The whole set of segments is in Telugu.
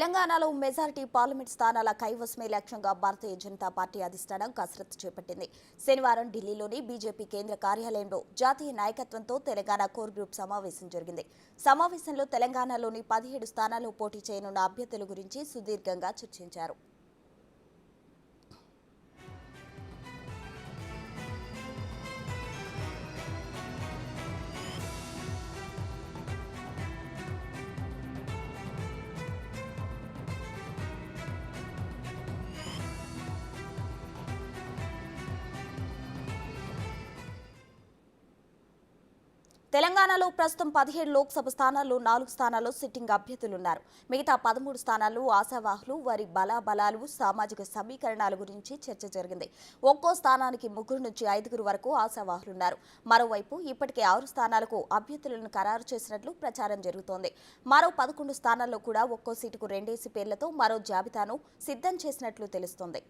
తెలంగాణలో మెజారిటీ పార్లమెంట్ స్థానాల కైవసమే లక్ష్యంగా భారతీయ జనతా పార్టీ అధిష్టానం కసరత్తు చేపట్టింది. శనివారం ఢిల్లీలోని బీజేపీ కేంద్ర కార్యాలయంలో జాతీయ నాయకత్వంతో తెలంగాణ కోర్ గ్రూప్ సమావేశం జరిగింది. సమావేశంలో తెలంగాణలోని 17 స్థానాల్లో పోటీ చేయనున్న అభ్యర్థుల గురించి సుదీర్ఘంగా చర్చించారు. తెలంగాణలో ప్రస్తుతం 17 లోక్సభ స్థానాల్లో 4 స్థానాల్లో సిట్టింగ్ అభ్యర్థులున్నారు. మిగతా 13 స్థానాల్లో ఆశావాహులు, వారి బలాబలాలు, సామాజిక సమీకరణాల గురించి చర్చ జరిగింది. ఒక్కో స్థానానికి 3 నుంచి 5 వరకు ఆశావాహులున్నారు. మరోవైపు ఇప్పటికే 6 స్థానాలకు అభ్యర్థులను ఖరారు చేసినట్లు ప్రచారం జరుగుతోంది. మరో 11 స్థానాల్లో కూడా ఒక్కో సీటుకు 2 పేర్లతో మరో జాబితాను సిద్ధం చేసినట్లు తెలుస్తోంది.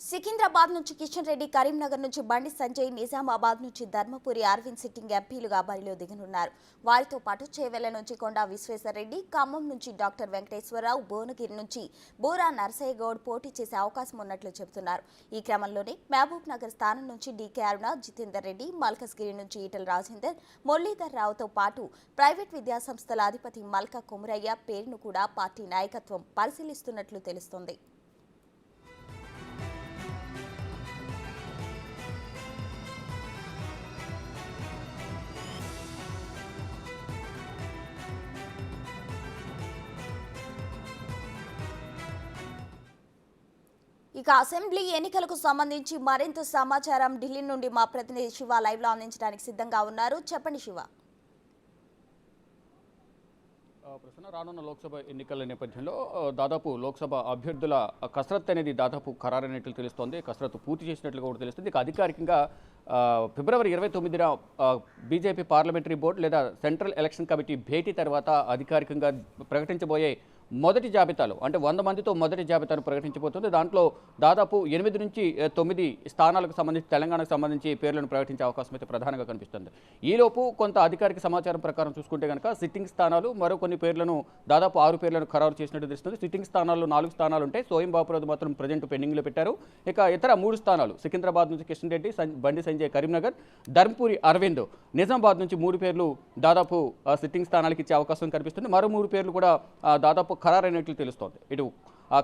సికింద్రాబాద్ నుంచి కిషన్ రెడ్డి, కరీంనగర్ నుంచి బండి సంజయ్, నిజామాబాద్ నుంచి ధర్మపురి అరవింద్ సిట్టింగ్ ఎంపీలుగా బరిలో దిగనున్నారు. వారితో పాటు చేవెళ్ల నుంచి కొండా విశ్వేశ్వరరెడ్డి, ఖమ్మం నుంచి డాక్టర్ వెంకటేశ్వరరావు, భువనగిరి నుంచి బూరా నర్సయ్య గౌడ్ పోటీ చేసే అవకాశం ఉన్నట్లు చెబుతున్నారు. ఈ క్రమంలోనే మహబూబ్ నగర్ స్థానం నుంచి డీకే అరుణ, జితేందర్ రెడ్డి, మల్కజ్గిరి నుంచి ఈటల రాజేందర్, మురళీధర్ రావుతో పాటు ప్రైవేట్ విద్యాసంస్థల అధిపతి మల్కా కొమురయ్య పేరును కూడా పార్టీ నాయకత్వం పరిశీలిస్తున్నట్లు తెలుస్తోంది. ఇక అసెంబ్లీ ఎన్నికలకు సంబంధించి మరింత సమాచారం ఢిల్లీ నుండి మా ప్రతినిధి శివ లైవ్ లో అందించడానికి సిద్ధంగా ఉన్నారు. చెప్పండి శివ. రానున్న లోక్సభ ఎన్నికల నేపథ్యంలో దాదాపు లోక్సభ అభ్యర్థుల కసరత్తు అనేది దాదాపు ఖరారైనట్లు తెలుస్తోంది. కసరత్తు పూర్తి చేసినట్లుగా కూడా తెలుస్తుంది. ఇక అధికారికంగా ఫిబ్రవరి 29న బీజేపీ పార్లమెంటరీ బోర్డు లేదా సెంట్రల్ ఎలక్షన్ కమిటీ భేటీ తర్వాత అధికారికంగా ప్రకటించబోయే మొదటి జాబితాలో అంటే 100 మందితో మొదటి జాబితాను ప్రకటించబోతుంది. దాంట్లో దాదాపు 8 నుంచి 9 స్థానాలకు సంబంధించి తెలంగాణకు సంబంధించి పేర్లను ప్రకటించే అవకాశం అయితే ప్రధానంగా కనిపిస్తుంది. ఈలోపు కొంత అధికారిక సమాచారం ప్రకారం చూసుకుంటే కనుక సిట్టింగ్ స్థానాలు మరో కొన్ని పేర్లను దాదాపు 6 పేర్లను ఖరారు చేసినట్టు తెలుస్తుంది. సిట్టింగ్ స్థానాల్లో 4 స్థానాలు ఉంటాయి. సోయం బాపురాజు మాత్రం ప్రజెంట్ పెండింగ్లో పెట్టారు. ఇక ఇతర 3 స్థానాలు సికింద్రాబాద్ నుంచి కిషన్ రెడ్డి, బండి సంజయ్ కరీంనగర్, ధర్మపురి అరవింద్ నిజామాబాద్ నుంచి 3 పేర్లు దాదాపు సిట్టింగ్ స్థానాలకు ఇచ్చే అవకాశం కనిపిస్తుంది. మరో 3 పేర్లు కూడా దాదాపు ఖరారైనట్లు తెలుస్తోంది. ఇటు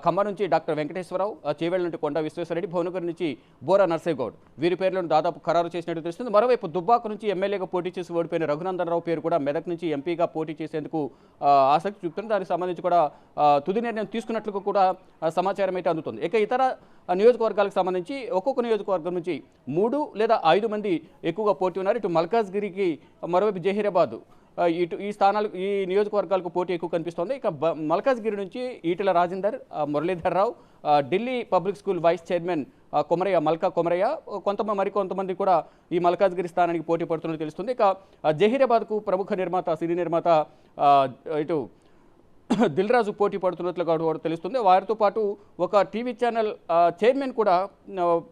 ఖమ్మం నుంచి డాక్టర్ వెంకటేశ్వరరావు, చేవెళ్ల నుండి కొండా విశ్వేశ్వరరెడ్డి, భువనగిరి నుంచి బూరా నర్సయ్య గౌడ్ వీరి పేర్లను దాదాపు ఖరారు చేసినట్టు తెలుస్తుంది. మరోవైపు దుబ్బాక నుంచి ఎమ్మెల్యేగా పోటీ చేసి ఓడిపోయిన రఘునందన్ రావు పేరు కూడా మెదక్ నుంచి ఎంపీగా పోటీ చేసేందుకు ఆసక్తి చూపుతుంది. దానికి సంబంధించి కూడా తుది నిర్ణయం తీసుకున్నట్లు కూడా సమాచారం అయితే అందుతుంది. ఇక ఇతర నియోజకవర్గాలకు సంబంధించి ఒక్కొక్క నియోజకవర్గం నుంచి 3 లేదా 5 మంది ఎక్కువగా పోటీ ఉన్నారు. ఇటు మల్కాజ్గిరికి, మరోవైపు జహీరాబాద్, ఇటు ఈ స్థానాలు ఈ నియోజకవర్గాలకు పోటీ ఎక్కువ కనిపిస్తోంది. ఇక మల్కాజ్గిరి నుంచి Etela Rajender, Muralidhar Rao, Delhi public school vice chairman Komaraiah, Malka Komaraiah, మరికొంతమంది కూడా ఈ మల్కాజ్గిరి స్థానానికి పోటీ పడుతున్నట్టు తెలుస్తుంది. ఇక జహీరాబాద్కు ప్రముఖ నిర్మాత, సినీ నిర్మాత ఇటు దిల్ రాజు పోటీ పడుతున్నట్లు కూడా తెలుస్తుంది. వారితో పాటు ఒక టీవీ ఛానల్ చైర్మన్ కూడా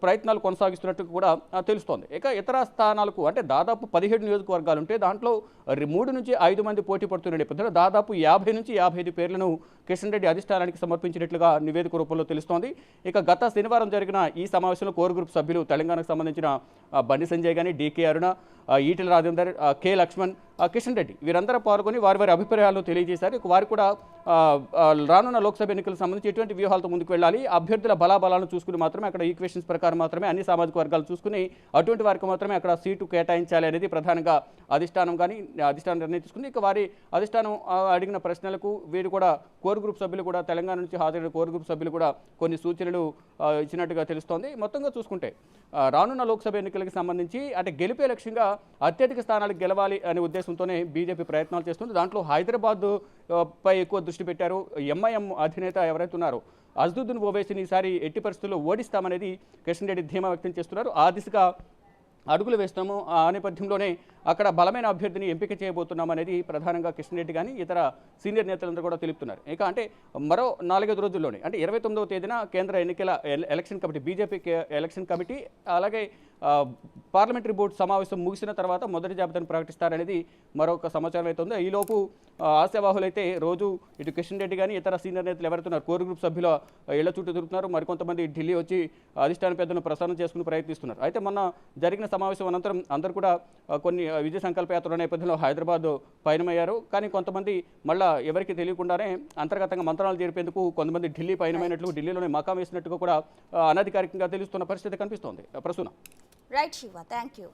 ప్రయత్నాలు కొనసాగిస్తున్నట్టు కూడా తెలుస్తోంది. ఇక ఇతర స్థానాలకు అంటే దాదాపు 17 నియోజకవర్గాలు ఉంటే దాంట్లో 3 నుంచి 5 మంది పోటీ పడుతున్న నేపథ్యంలో దాదాపు 50 నుంచి 55 పేర్లను కిషన్ రెడ్డి అధిష్టానానికి సమర్పించినట్లుగా నివేదిక రూపంలో తెలుస్తోంది. ఇక గత శనివారం జరిగిన ఈ సమావేశంలో కోర్ గ్రూప్ సభ్యులు తెలంగాణకు సంబంధించిన బండి సంజయ్ కానీ, డీకే అరుణ, ఈటల రాజేందర్, కె లక్ష్మణ్, కిషన్ రెడ్డి వీరందరూ పాల్గొని వారి అభిప్రాయాలను తెలియజేశారు. వారు కూడా రానున్న లోక్సభ ఎన్నికలకు సంబంధించి ఎటువంటి వ్యూహాలతో ముందుకు వెళ్ళాలి, అభ్యర్థుల బలాబలాలను చూసుకుని మాత్రమే అక్కడ ఈక్వేషన్స్ ప్రకారం మాత్రమే అన్ని సామాజిక వర్గాలు చూసుకుని అటువంటి వారికి మాత్రమే అక్కడ సీటు కేటాయించాలి అనేది ప్రధానంగా అధిష్టానం నిర్ణయం తీసుకుంది. ఇక వారి అధిష్టానం అడిగిన ప్రశ్నలకు వీరు కూడా కోర్ గ్రూప్ సభ్యులు కూడా తెలంగాణ నుంచి హాజరైన కోర్ గ్రూప్ సభ్యులు కూడా కొన్ని సూచనలు ఇచ్చినట్టుగా తెలుస్తోంది. మొత్తంగా చూసుకుంటే రానున్న లోక్సభ ఎన్నికలకు సంబంధించి అంటే గెలిపే లక్ష్యంగా అత్యధిక స్థానాలకు గెలవాలి అనే ఉద్దేశంతోనే బీజేపీ ప్రయత్నాలు చేస్తుంది. దాంట్లో హైదరాబాద్ పై ఎక్కువ దృష్టి పెట్టారు. ఎంఐఎం అధినేత ఎవరైతే ఉన్నారో అజదుద్దీన్ ఓవైసీని ఈసారి ఎట్టి పరిస్థితుల్లో ఓడిస్తామనేది కిషన్ రెడ్డి ధీమా వ్యక్తం చేస్తున్నారు. ఆ దిశగా అడుగులు వేస్తాము. ఆ నేపథ్యంలోనే అక్కడ బలమైన అభ్యర్థిని ఎంపిక చేయబోతున్నామనేది ప్రధానంగా కిషన్ రెడ్డి కానీ ఇతర సీనియర్ నేతలందరూ కూడా తెలుపుతున్నారు. ఇక అంటే మరో 4-5 రోజుల్లోనే అంటే 29వ తేదీన కేంద్ర ఎన్నికల election committee BJP election committee అలాగే పార్లమెంటరీ బోర్డు సమావేశం ముగిసిన తర్వాత మొదటి జాబితాను ప్రకటిస్తారనేది మరొక సమాచారం అయితే ఉంది. ఈలోపు ఆశావాహులైతే రోజు ఇటు కిషన్ రెడ్డి కానీ ఇతర సీనియర్ నేతలు ఎవరుతున్నారు కోర్ గ్రూప్ సభ్యుల ఇళ్ల చుట్టూ తిరుగుతున్నారు. మరికొంతమంది ఢిల్లీ వచ్చి అధిష్టాన పెద్దలను ప్రసారం చేసుకుని ప్రయత్నిస్తున్నారు. అయితే మొన్న జరిగిన సమావేశం అనంతరం అందరూ కూడా కొన్ని విజయ సంకల్ప యాత్ర నేపథ్యంలో హైదరాబాద్ పయనమయ్యారు. కానీ కొంతమంది మళ్ళా ఎవరికి తెలియకుండానే అంతర్గతంగా మంత్రాలు జరిపేందుకు కొంతమంది ఢిల్లీ పయనమైనట్లు ఢిల్లీలోనే మకాం వేసినట్టుగా కూడా అనధికారికంగా తెలుస్తున్న పరిస్థితి కనిపిస్తోంది. Prasuna. Right Shiva, thank you.